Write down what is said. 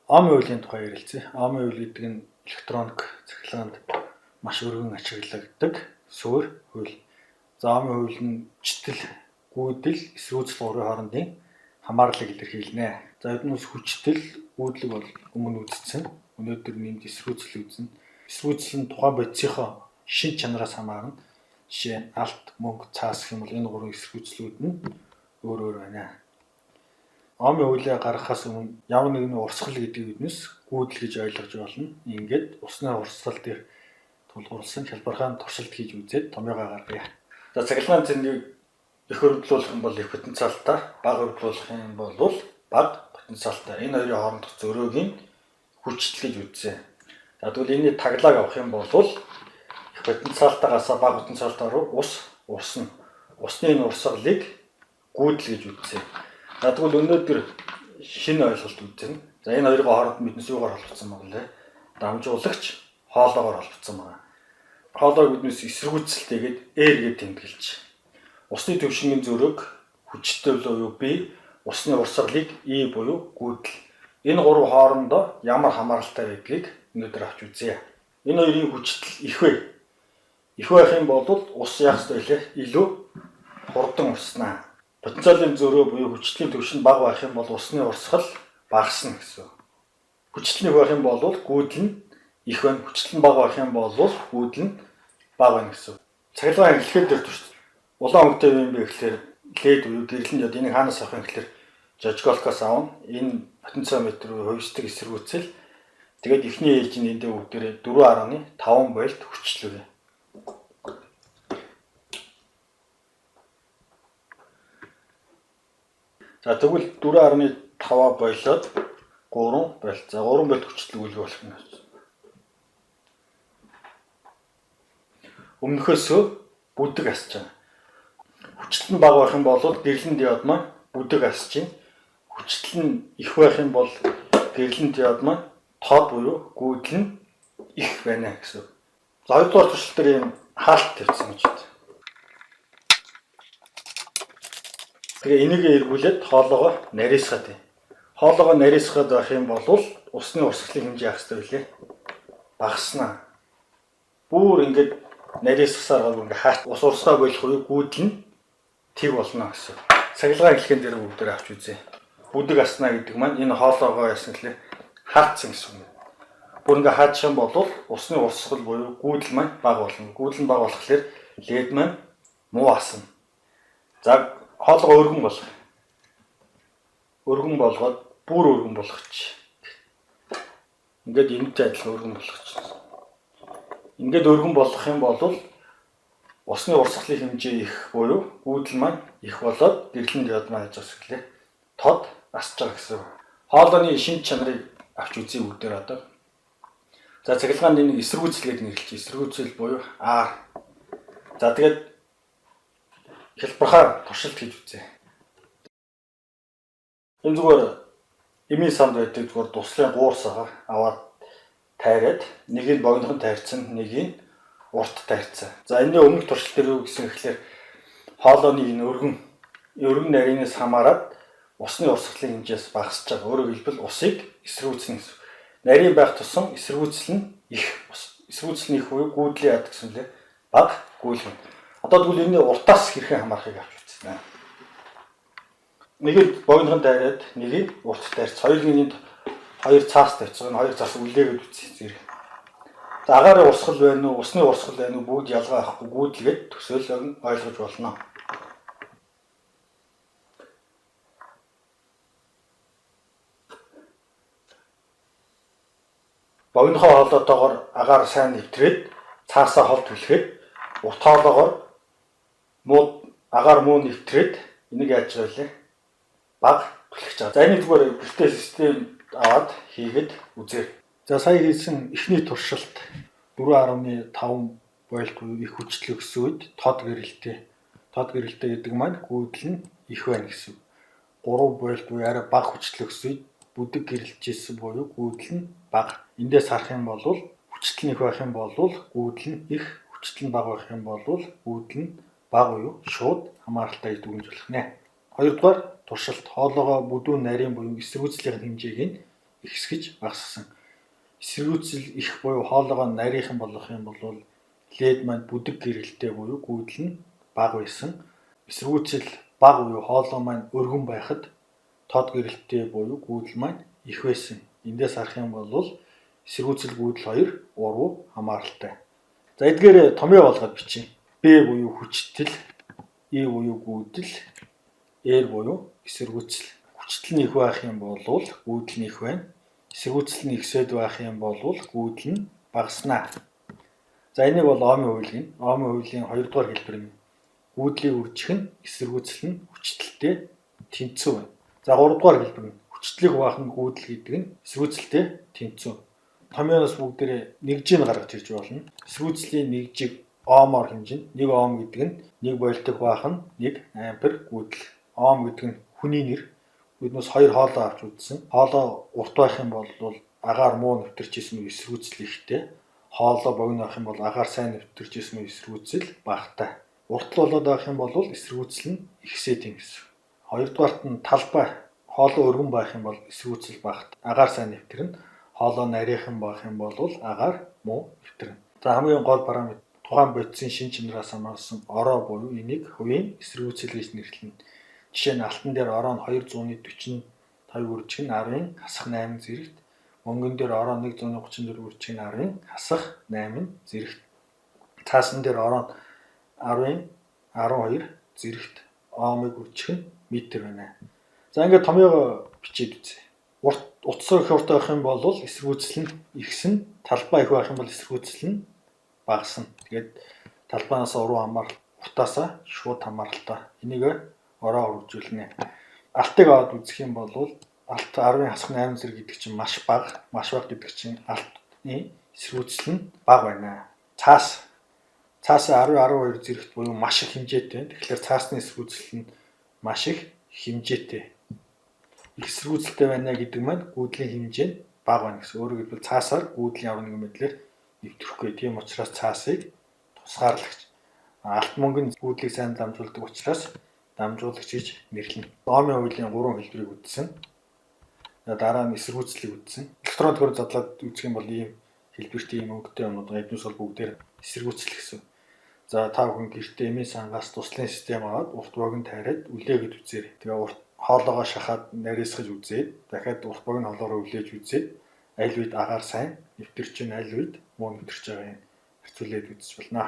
Омын хуулийн тухай ярилцъя. Омын хууль гэдэг нь электроник цахилгаанд маш өргөн ашиглагддаг суурь хууль. За омын хууль нь хүчтэй, гүйдэл, эсрүүцэл гурвын хоорондын хамаарлыг илэрхийлнэ. За эднээс хүчтэй гүйдлэг бол өмнө үзсэн. Өнөөдөр нэмж эсрүүцэл үзнэ. Эсрүүцэл нь тухайн бодисынхоо шин чанараас хамаарна. Жишээ нь алт, мөнгө, цаас гэх юм бол энэ гурван эсрүүцлүүд нь өөр өөр байна. Омын хуулийг гаргахаас өмнө ямар нэгэн урсгал гэдэг үгнээс гүйдэл гэж ойлгож болно. Ингээд усны урсгал дээр тулгуурласан хялбархан туршилт хийж үзээд томьёогоо гаргая. За цахилгаан цэнийг их өргөдлүүлэх юм бол их потенциалтай, бага өргөдлүүлэх юм бол бага потенциалтай. Энэ хоёрын хоорондох зөрөөг нь хүчтэй гэж үзсэн. За тэгвэл энэний таглааг авах юм бол их потенциалтайгаас бага потенциалтай руу ус урсна. Усны энэ урсгалыг гүйдэл гэж үзсэн. За тэгвэл өнөөдөр шинэ ойлголт үүснэ. За энэ хоёрын хооронд биднес юугаар холбогдсон байна вэ? Дамжуулагч хоолоогоор холбогдсон байна. Хоолойг биднес эсэргүүцэлтэйгээд R гэж тэмдэглэж. Усны төвшингийн зөрөөг хүчтэй буюу B, усны урсгалыг E буюу гүйдэл. Энэ гурав хоорондоо ямар хамааралтай байдгийг өнөөдөр авч үзье. Энэ хоёрын хүчтэй их вэ? Их байх юм бол ус яах ёстой вэ? Илүү хурдан урснаа. Потенциалын зөрөө буюу хүчтэй төвшин бага байх юм бол усны урсгал багасна гэсэн. Хүчтэй байх юм бол гүйдэл нь их байна. Хүчтэй бага байх юм бол гүйдэл нь бага байна гэсэн. Цахилгаан эхлэхэд дээр турш. Улаан өнгөтэй юм бэ гэхлээр лед буюу гэрлэн жод энийг хаанаас авах юм гэхлээр жожголкоос авна. Энэ потенциометр буюу хувьсдаг эсэргүүцэл. Тэгээд эхний ээлж нь эндээ бүгдээрээ 4.5 вольт хүчлээ. За тэгвэл 4.5 болоод 3 вольт. За 3 вольт хүчлэг үлгэх болох юм. Өмнөхөөс бүдэг асч байгаа. Хүчлэл нь бага байх юм бол гэрлэн диод маань бүдэг асч чинь. Хүчлэл нь их байх юм бол гэрлэн диод маань тод буюу гүйдэл нь их байна гэсэн. За хоёрдугаар туршилт дээр юм хаалт тавьсан гэж байна. Тэгээ энийг эргүүлээд хоолоогоо нарийсгаад байна. Хоолоогоо нарийсгаад байх юм бол усны урсгалын хэмжээ ах хэрэгтэй үлээ. Багаснаа. Бүр ингээд нарийсгасаар ингээд хаач ус урсгаа болох үе гүйдэл нь тэг болно гэсэн. Цахилгаан эхлэхэн дээр бүгдээр авч үзье. Бүдэг аснаа гэдэг маань энэ хоолоогоо яасан гэлээ хаацсан гэсэн үг. Бүр ингээд хаачих юм бол усны урсгал буюу гүйдэл маань бага болно. Гүйдэл нь бага болохоор лед маань муу асна. За хоолгоо өргөн болох. Өргөн болгоод бүр өргөн болгоч. Ингээд энэтэй адилхан өргөн болгоч. Ингээд өргөн болгох юм бол усны урсгалын хэмжээ их буюу гүйдэл маань их болоод гэрлэн диод маань ажиж гэлээ. Тод асч байгаа гэсэн. Хоолойны шин чанарыг авч үзье бүгдээр одоо. За цахилгаанд энийг эсэргүүцэл гэж нэрлэж. Эсэргүүцэл буюу R. За тэгээд хялбархан туршилт хийж үзье. Энэ зүгээр эмийн санд байдаг зүгээр туслын гуурсаага аваад тайраад нэгийг богинохон тайрцсан, нэгийг урт тайрцсан. За энэний өмнөх туршилт дээр юу гэсэн гэхлээр хоолойны энэ өргөн нарийнаас хамаарат усны урсгалын хэмжээс багасч байгаа. Өөрөөр хэлбэл усыг эсэргүүцнэ гэсэн. Нарийн байх тусам эсэргүүцэл нь их. Эсэргүүцэл нь их буюу гүйдлийн яд гэсэн лээ. Бага гүйлгэн. Одоо тэгвэл энэний уртаас хэрхэн хамаарахыг авч үзсэн. Нэгийг богинохон тайраад нэгийг урт тайрц. Хоёрын хоёр цаас тавьчихсан. Хоёр цаас үлээгээд үзье зэрэг. За агарын урсгал байна уу, усны урсгал байна уу бүгд ялгаа авахгүй гүйдэлгээд төсөөлөг ойлгож болно. Богинохоо хоолоотойгоор агаар сайн нэвтрээд цаасаа хол түлхээд урт хоолоогоор агаар муу нэвтрээд энийг яаж байгаа вэ? Баг түлхэж байгаа. За энийг зүгээр гэртээ систем аваад хийгээд үзье. За сая хийсэн эхний туршилт 4.5 вольт их хүчлээ гэсэн үед тод гэрэлтэй. Тод гэрэлтэй гэдэг маань гүйдэл нь их байна гэсэн. 3 вольт буюу арай бага хүчлээ гэсэн үед бүдэг гэрэлтжсэн буюу гүйдэл нь бага. Эндээс харах юм бол хүчлэл нь их байх юм бол гүйдэл нь их, хүчлэл нь бага байх юм бол гүйдэл нь бага буюу шууд хамааралтай гэж дүгнэж болох нэ. Хоёрдугаар туршилт хоолоогоо бүдүүн нарийн буюу эсэргүүцлийн хэмжээг нь ихсгэж багассан. Эсэргүүцэл их буюу хоолойгоо нарийнхан болгох юм бол лед маань бүдэг гэрэлтэй буюу гүйдэл нь бага байсан. Эсэргүүцэл бага буюу хоолой маань өргөн байхад тод гэрэлтэй буюу гүйдэл маань их байсан. Эндээс харах юм бол эсэргүүцэл гүйдэл хоёр уруу хамааралтай. За эдгээр томьёо болгоод бичье. B буюу хүчтэл, E буюу гүйдэл, R буюу эсэргүүцэл. Хүчтэл нь их байх юм бол гүйдэл нь их байна. Эсэргүүцэл нь ихсээд байх юм бол гүйдэл нь багаснаа. За энийг бол Омын хуулийн 2 дугаар хэлбэр нь. Гүйдлийн үржих нь эсэргүүцэл нь хүчтэлтэй тэнцүү байна. За 3 дугаар хэлбэр нь. Хүчтлийг хуваах нь гүйдэл гэдэг нь эсэргүүцэлтэй тэнцүү. Томьёоноос бүгдээрээ нэгжийг гаргаж ирж болно. Эсэргүүцлийн нэгжийг Омоор хэмжинэ. 1 Ом гэдэг нь 1 вольтыг хуваах нь 1 ампер гүйдэл. Ом гэдэг нь хүний нэр. Биднээс 2 хоолой авч үзсэн. Хоолой урт байх юм бол агаар муу нэвтэрчсэн үе эсэргүүцэл ихтэй. Хоолой богино байх юм бол агаар сайн нэвтэрчсэн үе эсэргүүцэл багатай. Уртл болоод байх юм бол эсэргүүцэл нь ихсээд юм гэсэн. Хоёрдугаарт нь талбай. Хоолой өргөн байх юм бол эсэргүүцэл багт. Агаар сайн нэвтэрнэ. Хоолой нарийнхан байх юм бол агаар муу нэвтэрнэ. За хамгийн гол параметр тухайн бодисын шин чанараас хамаарсан ороо буюу энийг хувийн эсэргүүцэл гэж нэрлэнэ. Жишээ нь алтан дээр ороо нь 245 үржих нь 10-ын хасах 8 зэрэгт. Мөнгөн дээр ороо 134 үржих нь 10-ын хасах 8 зэрэгт. Цаасан дээр ороо нь 10-ын 12 зэрэгт. Омыг үржих нь метр байна. За ингээд томьёогоо бичээд үзье. Утсаар их урт байх юм бол эсэргүүцэл нь ихсэн, талбай их байх юм бол эсэргүүцэл нь багасна. Тэгээд талбайнаас уруу хамаарал, утаасаа шууд хамааралтай. Энийг ороо хөгжүүлнэ. Алтыг аваад үзэх юм бол алт 10-ын хасах 8 зэрэг гэдэг чинь маш бага. Маш бага гэдэг чинь алтны эсэргүүцэл нь бага байна. Цаасаа 10-12 зэрэгт буюу маш их хэмжээтэй. Тэгэхээр цаасны эсэргүүцэл нь маш их хэмжээтэй. Эсэргүүцэлтэй байна гэдэг маань гүйдлийн хэмжээ нь бага байна гэсэн. Өөрөөр хэлбэл цаасаар гүйдлийн авах нэг мэдлэр нэвтрэхгүй. Тийм учраас цаасыг тусгаарлагч. Алт мөнгө нь гүйдлийг сайн дамжуулдаг учраас дамжуулагч гэж нэрлэнэ. Омын хуулийн 3 хэлбэрийг үзсэн. Дараа нь эсэргүүцлийг үзсэн. Электрон төхөөрөмж задлаад үзэх юм бол ийм хэлбэртэй ийм өнгөтэй юмнууд эднээс бол бүгдээр эсэргүүцэл гэсэн. За та бүхэн гэртээ эмийн сангаас туслахын систем аваад урт богино тайраад үлээгээд үзээрэй. Тэгээ хоолоогоо шахаад нарийсгаж үзээд дахиад урт богино хоолоороо үлээж үзээд аль үед агаар сайн нэвтэрч байна, аль үед муу нэвтэрч байгааг харьцуулаад үзэж болно.